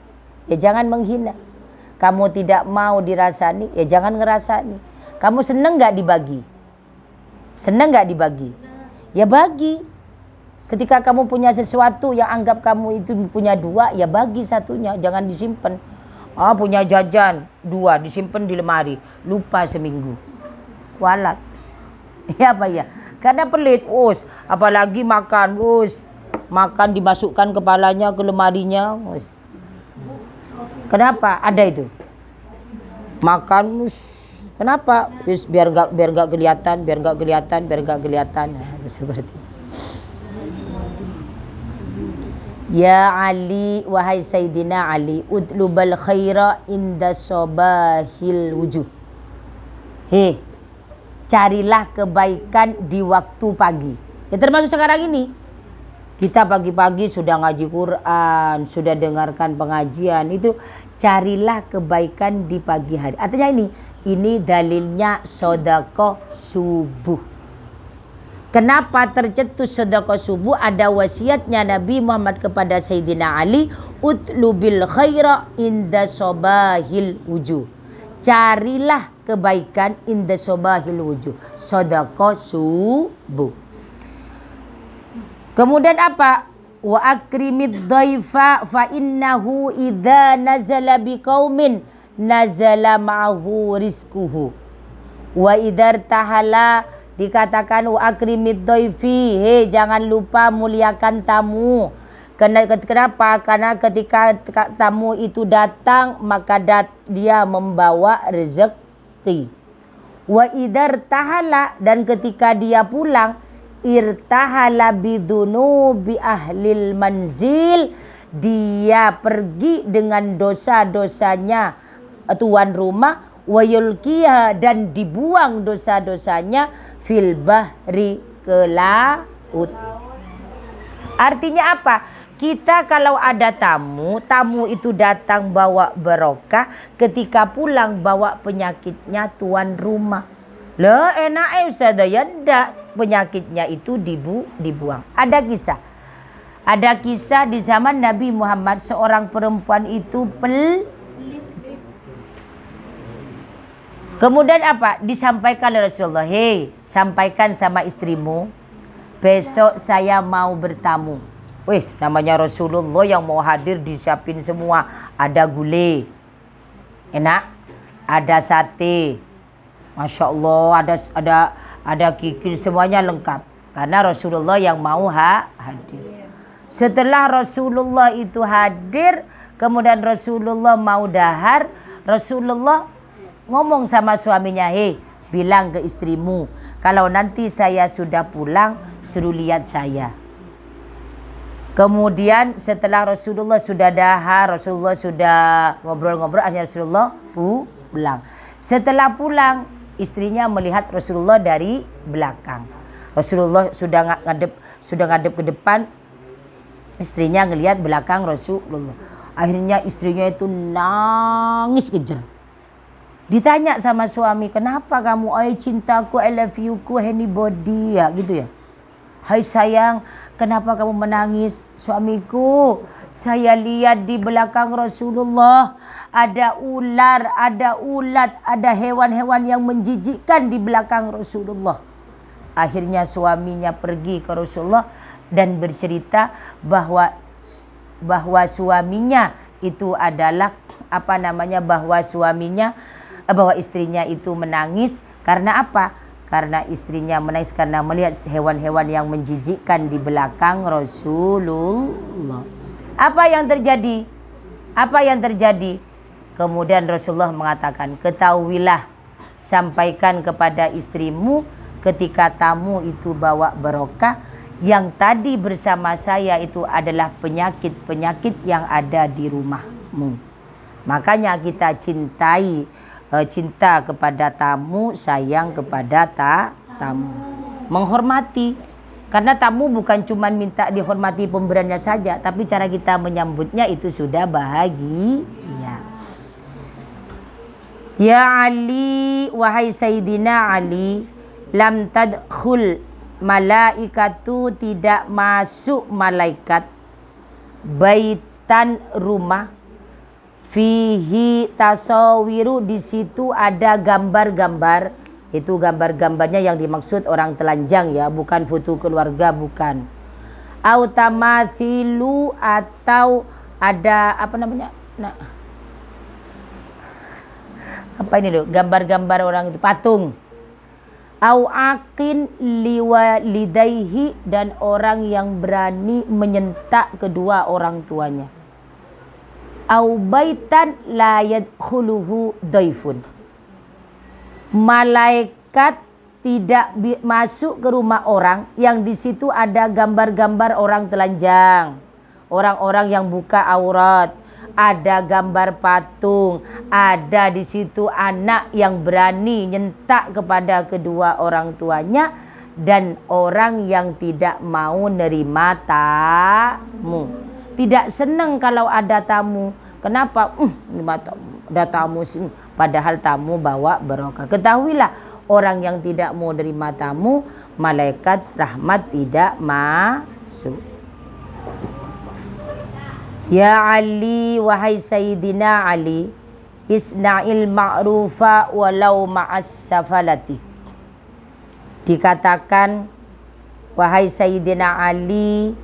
Ya jangan menghina. Kamu tidak mau dirasani? Ya jangan ngerasani. Kamu seneng gak dibagi? Seneng gak dibagi? Ya bagi. Ketika kamu punya sesuatu yang anggap kamu itu punya dua, ya bagi satunya, jangan disimpan. Punya jajan dua, disimpan di lemari, lupa seminggu. Kualat. Ya apa ya? Karena pelit, apalagi makan, makan dimasukkan kepalanya ke lemarinya, Kenapa? Ada itu. Makan, kenapa? Biar nggak kelihatan, Nah, itu seperti itu. Ya Ali, wahai Sayyidina Ali, utlubal khaira inda sobahil wujuh. Carilah kebaikan di waktu pagi. Ya termasuk sekarang ini. Kita pagi-pagi sudah ngaji Quran, sudah dengarkan pengajian, itu carilah kebaikan di pagi hari. Artinya ini dalilnya sedekah subuh. Kenapa tercetus sedekah subuh? Ada wasiatnya Nabi Muhammad kepada Sayyidina Ali, utlubil khaira inda sobahil wujuh. Carilah kebaikan inda sobahil wujuh. Sedekah subuh. Kemudian apa? Wa akrimid dhaifa fa innahu idza nazala biqaumin nazala ma'ahu rizquhu. Wa idza tahala dikatakan wa akrimid dhaifi, jangan lupa muliakan tamu. Kenapa? Karena ketika tamu itu datang maka dia membawa rezeki. Wa idza tahala, dan ketika dia pulang irtahala bidunubi ahlil manzil, dia pergi dengan dosa-dosanya tuan rumah, wayulkiha, dan dibuang dosa-dosanya fil bahri, ke laut. Artinya apa? Kita kalau ada tamu itu datang bawa barokah, ketika pulang bawa penyakitnya tuan rumah. Lah enak Ustaz, ya ndak, penyakitnya itu dibuang. Ada kisah di zaman Nabi Muhammad, seorang perempuan itu kemudian apa? Disampaikan oleh Rasulullah, sampaikan sama istrimu, besok saya mau bertamu. Wis, namanya Rasulullah yang mau hadir disiapin semua. Ada gulai, enak, ada sate, Masya Allah, ada kikil, semuanya lengkap. Karena Rasulullah yang mau hadir. Setelah Rasulullah itu hadir, kemudian Rasulullah mau dahar, Rasulullah ngomong sama suaminya, bilang ke istrimu, kalau nanti saya sudah pulang, suruh lihat saya. Kemudian setelah Rasulullah sudah dahar, Rasulullah sudah ngobrol-ngobrol, akhirnya Rasulullah pulang. Setelah pulang, istrinya melihat Rasulullah dari belakang. Rasulullah sudah ngadep ke depan, istrinya ngelihat belakang Rasulullah. Akhirnya istrinya itu nangis kejer. Ditanya sama suami, kenapa kamu? Ay cintaku, I love you ku, anybody, ya gitu ya. Hai sayang, kenapa kamu menangis? Suamiku, saya lihat di belakang Rasulullah ada ular, ada ulat, ada hewan-hewan yang menjijikkan di belakang Rasulullah. Akhirnya suaminya pergi ke Rasulullah dan bercerita bahwa suaminya itu adalah bahwa istrinya itu menangis karena apa? Karena istrinya menangis karena melihat hewan-hewan yang menjijikkan di belakang Rasulullah. Apa yang terjadi? Kemudian Rasulullah mengatakan, ketahuilah, sampaikan kepada istrimu ketika tamu itu bawa barokah, yang tadi bersama saya itu adalah penyakit-penyakit yang ada di rumahmu. Makanya kita cinta kepada tamu, sayang kepada tamu, menghormati. Karena tamu bukan cuma minta dihormati pemberiannya saja, tapi cara kita menyambutnya itu sudah bahagia. Ya Ali, wahai Sayyidina Ali, lam tadkhul malaikatu, tidak masuk malaikat, baitan, rumah, fihi tasawiru, di situ ada gambar-gambar. Itu gambar-gambarnya yang dimaksud orang telanjang ya, bukan foto keluarga, bukan. Au tamathilu, atau ada gambar-gambar orang itu, patung. Au aqin liwalidayhi, dan orang yang berani menyentak kedua orang tuanya. Au baitan la yadkhuluhu daifun, malaikat tidak masuk ke rumah orang yang di situ ada gambar-gambar orang telanjang, orang-orang yang buka aurat, ada gambar patung, ada di situ anak yang berani nyentak kepada kedua orang tuanya, dan orang yang tidak mau nerima tamu. Tidak senang kalau ada tamu. Kenapa? Ada tamu, padahal tamu bawa barokah. Ketahuilah, orang yang tidak mau nerima tamu, malaikat rahmat tidak masuk. Ya Ali, wahai Sayyidina Ali, isna'il ma'rufa walau ma'as safalati. Dikatakan, wahai Sayyidina Ali,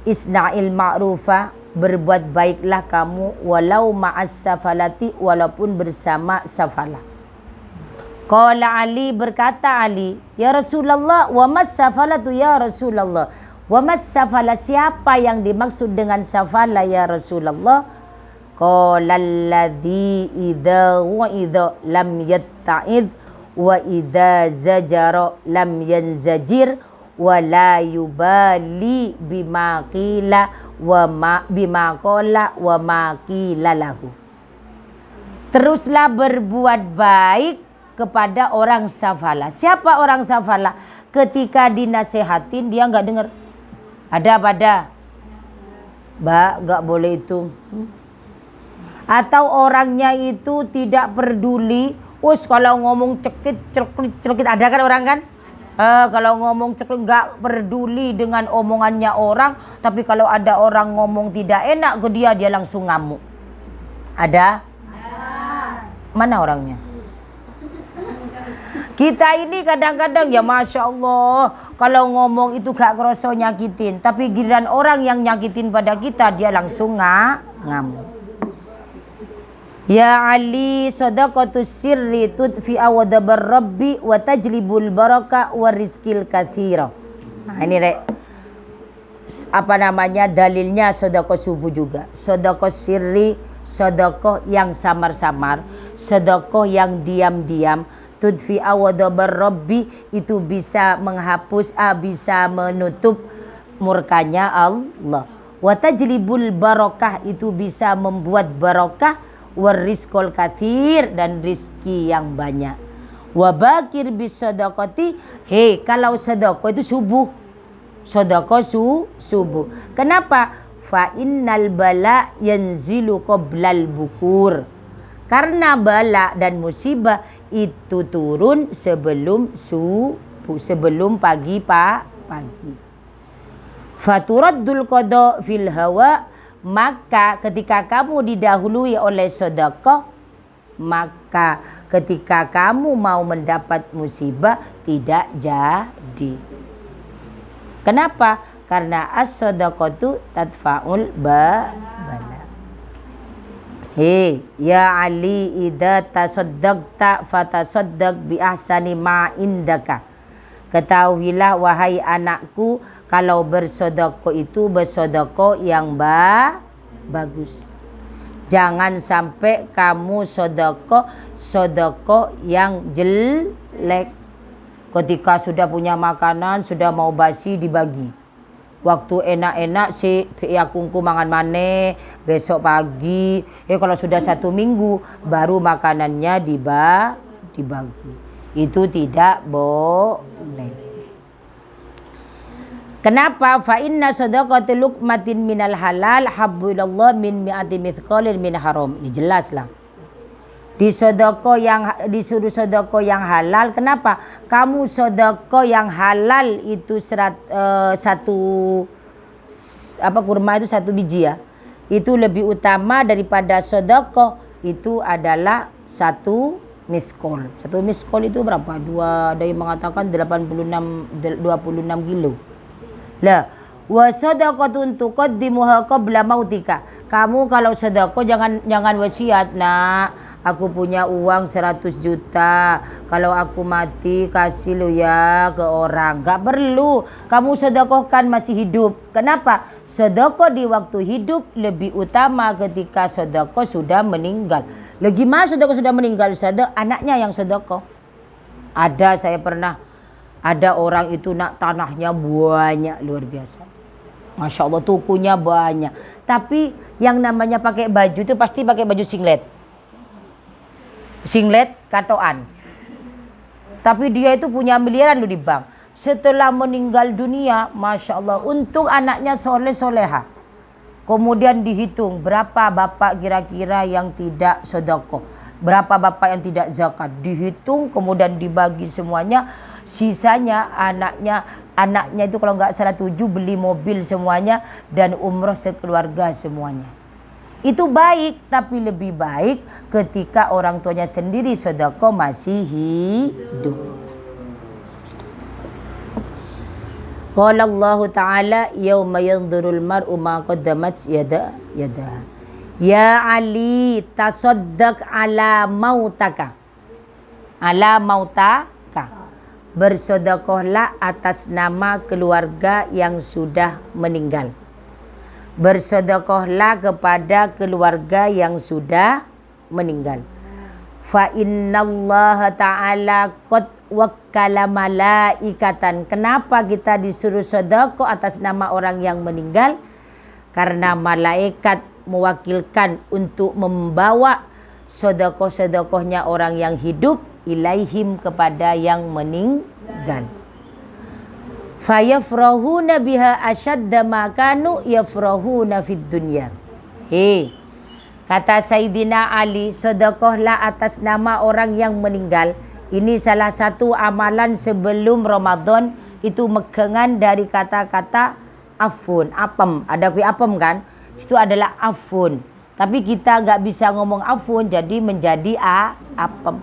isna'il ma'rufa, berbuat baiklah kamu walau ma'as safalati, walaupun bersama safalah. Qala Ali, berkata Ali, ya Rasulullah, wa mas safalatu ya Rasulullah. Wa mas safala, siapa yang dimaksud dengan safala ya Rasulullah? Qala alladhi idza wa'idha lam yatta'id wa idza zajara lam yanzajir wa la yubali bima qila wa ma bima qala wa ma qila lahu. Teruslah berbuat baik kepada orang safala. Siapa orang safala? Ketika dinasehatin dia nggak dengar. Ada pada, Mbak, nggak boleh itu. Atau orangnya itu tidak peduli. Kalau ngomong cekit, ada kan orang kan? Kalau ngomong cekit nggak peduli dengan omongannya orang. Tapi kalau ada orang ngomong tidak enak ke dia langsung ngamuk. Ada? Mana orangnya? Kita ini kadang-kadang ya Masya Allah, kalau ngomong itu gak kerasa nyakitin. Tapi giliran orang yang nyakitin pada kita, dia langsung ngamuk. Ya Ali, sadaqatus sirri tudfi awadabar rabbi wa tajlibul baraka wa rizkil kathira. Nah ini Rek, apa namanya dalilnya sedekah subuh juga. Sedekah sirri, sedekah yang samar-samar, sedekah yang diam-diam. Tudfi awadabar rabbi, itu bisa menghapus, bisa menutup murkanya Allah. Wa tajlibul barakah, itu bisa membuat barokah. Warizqul katsir, dan rizki yang banyak. Wa bakir bis sadaqati, kalau sedekah itu subuh. Sedekah subuh. Kenapa? Fa innal bala yanzilu qoblal bukur. Karena bala dan musibah itu turun sebelum subuh, sebelum pagi. Faturaddul qada fil hawa, maka ketika kamu didahului oleh sedekah, maka ketika kamu mau mendapat musibah tidak jadi. Kenapa? Karena as-sadaqatu tadfa'ul bala. Ya Ali, idza tasaddaqta fatasaddaq bi ahsani ma indaka. Ketahuilah wahai anakku, kalau bersedekah itu bersedekah yang bagus. Jangan sampai kamu sedekah yang jelek. Ketika sudah punya makanan, sudah mau basi dibagi. Waktu enak-enak sih aku mangan maneh, besok pagi. Kalau sudah 1 minggu baru makanannya dibagi. Itu tidak boleh. Kenapa? Fa inna sadaqatul luqmatin minal halal habbu ilallah min mi'ati mithqalin min haram. Ya jelas lah. Disuruh sedekah yang halal. Kenapa? Kamu sedekah yang halal itu satu kurma itu 1 biji ya. Itu lebih utama daripada sedekah itu adalah 1 miskol. 1 miskol itu berapa? Ada yang mengatakan 26 kilo. Lah, wa sadaqatun tuqaddimuha qabla mautika. Kamu kalau sedekah jangan wasiat, Nak. Aku punya uang 100 juta. Kalau aku mati kasih lo ya ke orang. Gak perlu. Kamu sedekahkan masih hidup. Kenapa? Sedekah di waktu hidup lebih utama ketika sedekah sudah meninggal. Gimana sedekah sudah meninggal? Anaknya yang sedekah. Saya pernah ada orang itu nak tanahnya banyak luar biasa. Masya Allah, tukunya banyak. Tapi yang namanya pakai baju itu pasti pakai baju singlet katoan. Tapi dia itu punya miliaran loh di bank. setelah meninggal dunia, Masya Allah, untung anaknya soleh soleha. Kemudian dihitung berapa bapak kira-kira yang tidak sedekah, berapa bapak yang tidak zakat, dihitung kemudian dibagi semuanya. Sisanya anaknya itu kalau nggak salah 7 beli mobil semuanya dan umroh sekeluarga semuanya. Itu baik, tapi lebih baik ketika orang tuanya sendiri sedekah masih hidup. Qala Allah Ta'ala yauma yanzurul mar'u ma qaddamat yada. Ya Ali tasaddaq ala mautaka. Ala mautaka. Bersedekahlah atas nama keluarga yang sudah meninggal. Bersedekahlah kepada keluarga yang sudah meninggal. Fa innallaha ta'ala qad wakkala malaikatan. Kenapa kita disuruh sedekah atas nama orang yang meninggal? Karena malaikat mewakilkan untuk membawa sedekah-sedekahnya orang yang hidup ilaihim kepada yang meninggal. Fayafrahuna biha asyadda ma kanu yafrahuna fid dunya. Kata Sayyidina Ali, sedekahlah atas nama orang yang meninggal. Ini salah satu amalan sebelum Ramadan, itu mekengan dari kata-kata afun, apem. Ada kui apem kan? Itu adalah afun. Tapi kita nggak bisa ngomong afun, jadi menjadi apem.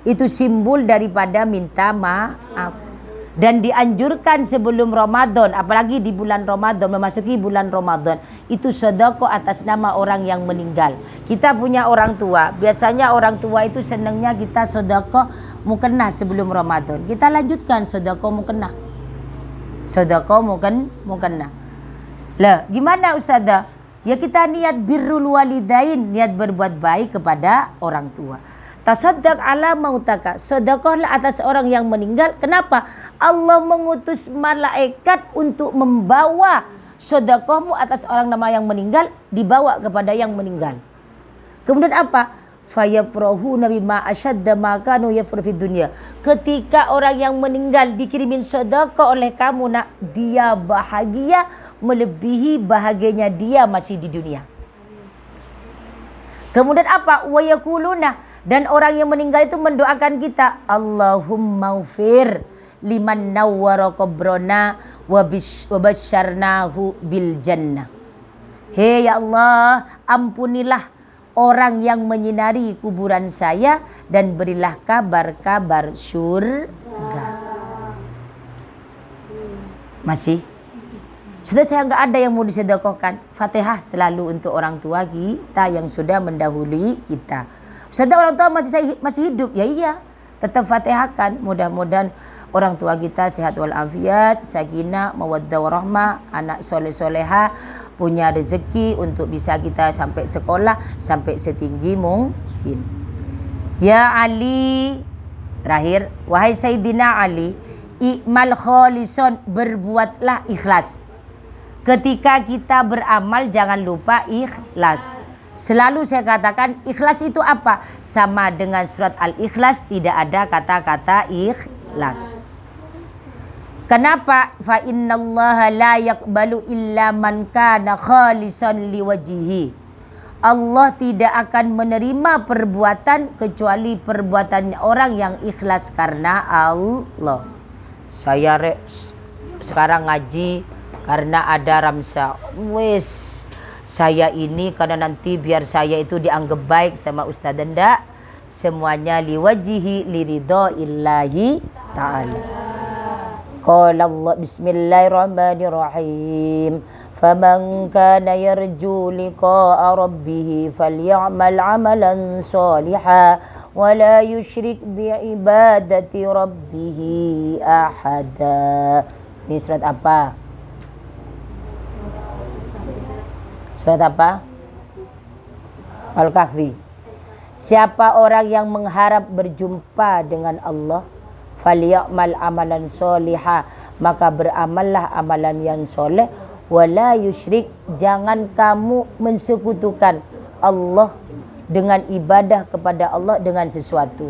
Itu simbol daripada minta maaf. Dan dianjurkan sebelum Ramadan, apalagi di bulan Ramadan, memasuki bulan Ramadan, itu sedekah atas nama orang yang meninggal. Kita punya orang tua, biasanya orang tua itu senangnya kita sedekah mukena sebelum Ramadan. Kita lanjutkan sedekah mukena. Sedekah mukena. Lah, gimana Ustazah? Ya kita niat birrul walidain, niat berbuat baik kepada orang tua. Tasaddaq ala mautaka, sedekahlah atas orang yang meninggal. Kenapa? Allah mengutus malaikat untuk membawa sedekahmu atas orang nama yang meninggal, dibawa kepada yang meninggal. Kemudian apa? Fayafrahuna bima asyadda ma kanu yafrahu fid dunya. Ketika orang yang meninggal dikirimin sedekah oleh kamu, nak, dia bahagia melebihi bahagianya dia masih di dunia. Kemudian apa? Wa yaquluna, dan orang yang meninggal itu mendoakan kita, Allahumma ufir liman nawwara qabrana wa basyarnahu bil jannah. Hei ya Allah, ampunilah orang yang menyinari kuburan saya dan berilah kabar-kabar surga. Masih? Sudah, saya nggak ada yang mau disedekahkan. Fatihah selalu untuk orang tua kita yang sudah mendahului kita. Sudah, orang tua masih hidup, ya iya, tetap fatihahkan. Mudah-mudahan orang tua kita sehat walafiat, sakinah, mawaddah warahmah, anak soleh-soleha, punya rezeki untuk bisa kita sampai sekolah, sampai setinggi mungkin. Ya Ali, terakhir, wahai Sayyidina Ali, i'mal kholison, berbuatlah ikhlas. Ketika kita beramal jangan lupa ikhlas. Selalu saya katakan, ikhlas itu apa? Sama dengan surat Al-Ikhlas, tidak ada kata-kata ikhlas. Kenapa? Fa innallaha la yaqbalu illa man kana khalisan liwajhihi. Allah tidak akan menerima perbuatan kecuali perbuatan orang yang ikhlas karena Allah. Saya sekarang ngaji karena ada Ramsa. Wes, saya ini karena nanti biar saya itu dianggap baik sama Ustaz Denda, semuanya liwajihi liridaillahi ta'ala. Qala Allah, bismillahirrahmanirrahim, faman kana yarju liqa'a rabbih falyamal amalan salihan wa la yusyrik bi'ibadati rabbih ahada. Ini surat apa? Surat apa? Al-Kahfi. Siapa orang yang mengharap berjumpa dengan Allah, falyamal amalan solihah, maka beramallah amalan yang soleh, wala yusyrik, jangan kamu mensekutukan Allah dengan ibadah kepada Allah dengan sesuatu.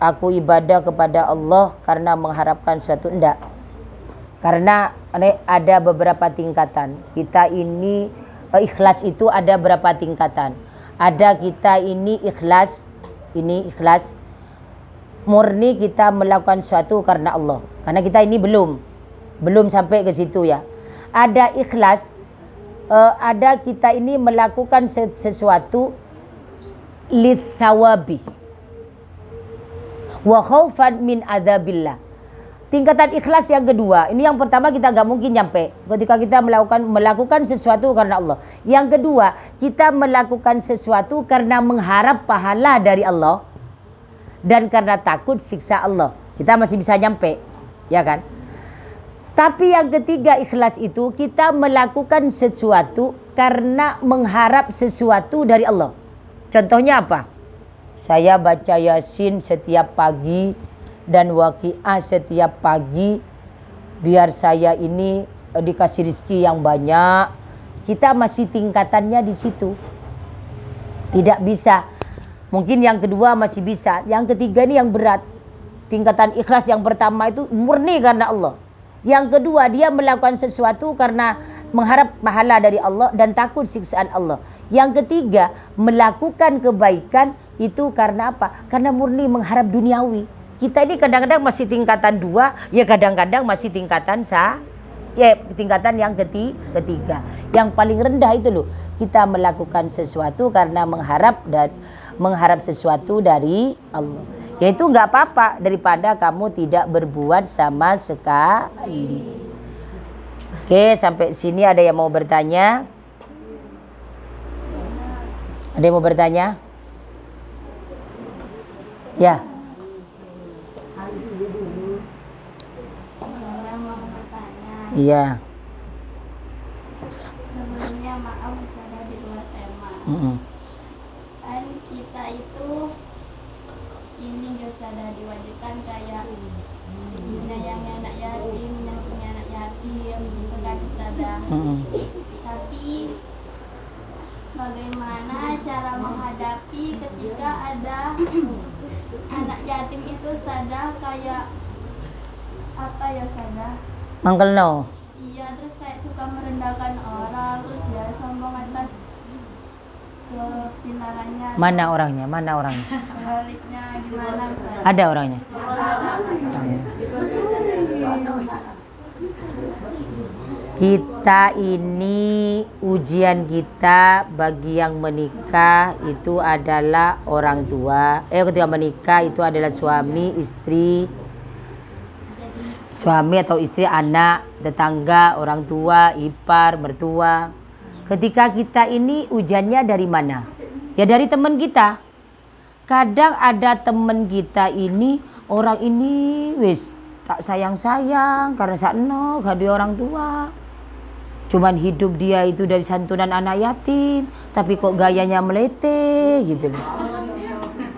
aku ibadah kepada Allah karena mengharapkan suatu, enggak. Karena ada beberapa tingkatan. Kita ini ikhlas itu ada berapa tingkatan. Ada kita ini ikhlas murni kita melakukan sesuatu karena Allah. Karena kita ini belum sampai ke situ ya. Ada ikhlas, ada kita ini melakukan sesuatu lithawabi wa khaufan min adzabillah. Tingkatan ikhlas yang kedua, ini yang pertama kita gak mungkin nyampe ketika kita melakukan sesuatu karena Allah. Yang kedua, kita melakukan sesuatu karena mengharap pahala dari Allah dan karena takut siksa Allah. Kita masih bisa nyampe, ya kan? Tapi yang ketiga ikhlas itu kita melakukan sesuatu karena mengharap sesuatu dari Allah. Contohnya apa? Saya baca Yasin setiap pagi dan Waqiah setiap pagi biar saya ini dikasih rezeki yang banyak. Kita masih tingkatannya di situ. Tidak bisa. Mungkin yang kedua masih bisa. Yang ketiga ini yang berat. Tingkatan ikhlas yang pertama itu murni karena Allah. Yang kedua dia melakukan sesuatu karena mengharap pahala dari Allah dan takut siksaan Allah. Yang ketiga melakukan kebaikan itu karena apa? Karena murni mengharap duniawi. Kita ini kadang-kadang masih tingkatan 2, ya kadang-kadang masih tingkatan tingkatan yang ketiga. Yang paling rendah itu loh, kita melakukan sesuatu karena mengharap sesuatu dari Allah. Ya itu nggak apa-apa daripada kamu tidak berbuat sama sekali. Oke, sampai sini ada yang mau bertanya? Ada yang mau bertanya? Ya. Iya. Sebelumnya maaf Ustazah di luar tema. Kan kita itu ini Ustazah diwajibkan kayak menyayangi anak yatim, yang punya anak yatim, gitu kan Ustazah. Tapi bagaimana cara menghadapi ketika ada anak yatim itu Ustazah kayak apa ya Ustazah? Mangkel no. Iya, terus kayak suka merendahkan orang, terus dia sombong atas kepintarannya. Mana orangnya? Sebaliknya gimana Ustaz? Ada orangnya. Kita ini ujian kita bagi yang menikah itu adalah orang tua. Ketika menikah itu adalah suami, istri. Suami atau istri, anak, tetangga, orang tua, ipar, mertua. Ketika kita ini ujiannya dari mana? Ya dari teman kita. Kadang ada teman kita ini, orang ini wis tak sayang-sayang karena sakno gak ada orang tua. Cuman hidup dia itu dari santunan anak yatim, tapi kok gayanya melete gitu loh.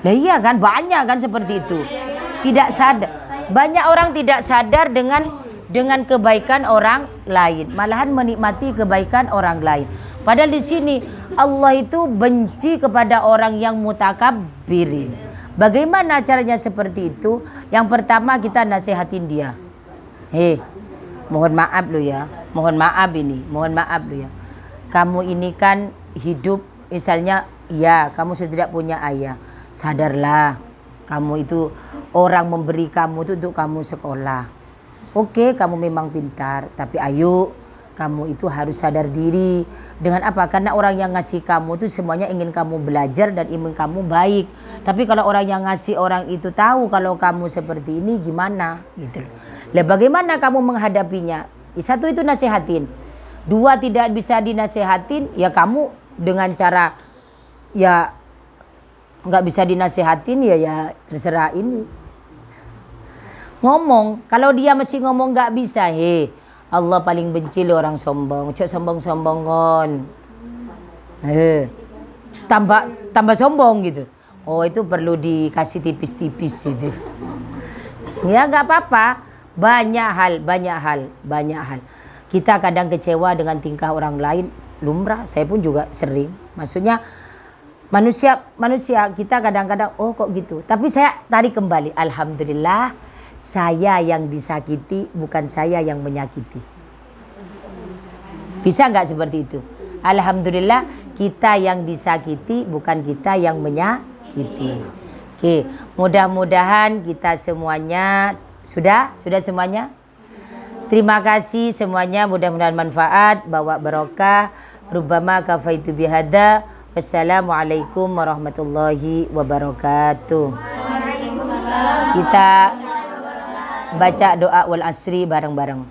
Nah iya kan, banyak kan seperti itu. Tidak sadar. Banyak orang tidak sadar dengan kebaikan orang lain, malahan menikmati kebaikan orang lain. Padahal di sini Allah itu benci kepada orang yang mutakabbirin. Bagaimana caranya seperti itu? Yang pertama kita nasihatin dia. Mohon maaf lo ya. Mohon maaf lo ya. Kamu ini kan hidup misalnya ya kamu sudah tidak punya ayah. Sadarlah. Kamu itu orang memberi kamu itu untuk kamu sekolah. Oke, kamu memang pintar, tapi ayo kamu itu harus sadar diri. Dengan apa? Karena orang yang ngasih kamu itu semuanya ingin kamu belajar dan ingin kamu baik. Tapi kalau orang yang ngasih orang itu tahu kalau kamu seperti ini gimana gitu. Lah bagaimana kamu menghadapinya? Satu itu nasihatin. Dua tidak bisa dinasehatin, ya kamu dengan cara ya nggak bisa dinasehatin ya terserah ini. Ngomong, kalau dia masih ngomong nggak bisa, Allah paling benci loh orang sombong. Cok sombong-sombong kon. Tambah sombong gitu. Oh itu perlu dikasih tipis-tipis gitu. Ya nggak apa-apa. Banyak hal. Kita kadang kecewa dengan tingkah orang lain. Lumrah, saya pun juga sering. Maksudnya Manusia kita kadang-kadang oh kok gitu. Tapi saya tarik kembali. Alhamdulillah saya yang disakiti bukan saya yang menyakiti. Bisa nggak seperti itu? Alhamdulillah kita yang disakiti bukan kita yang menyakiti. Oke, mudah-mudahan kita semuanya sudah semuanya. Terima kasih semuanya, mudah-mudahan manfaat, bawa barokah. Rubbama kafaitu bihada. Wassalamualaikum warahmatullahi wabarakatuh. Kita baca doa wal asri bareng-bareng.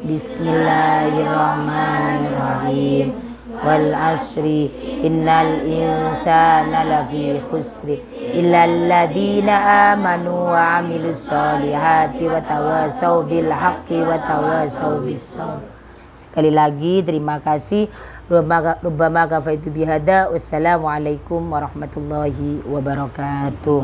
Bismillahirrahmanirrahim. Wal asri innal insana lafi khusri illal ladzina amanu wa amilus solihati wa tawasau bil haqqi wa tawasau bis sabr. Sekali lagi terima kasih. Rubbama kafaitu bihada. Wassalamualaikum warahmatullahi wabarakatuh.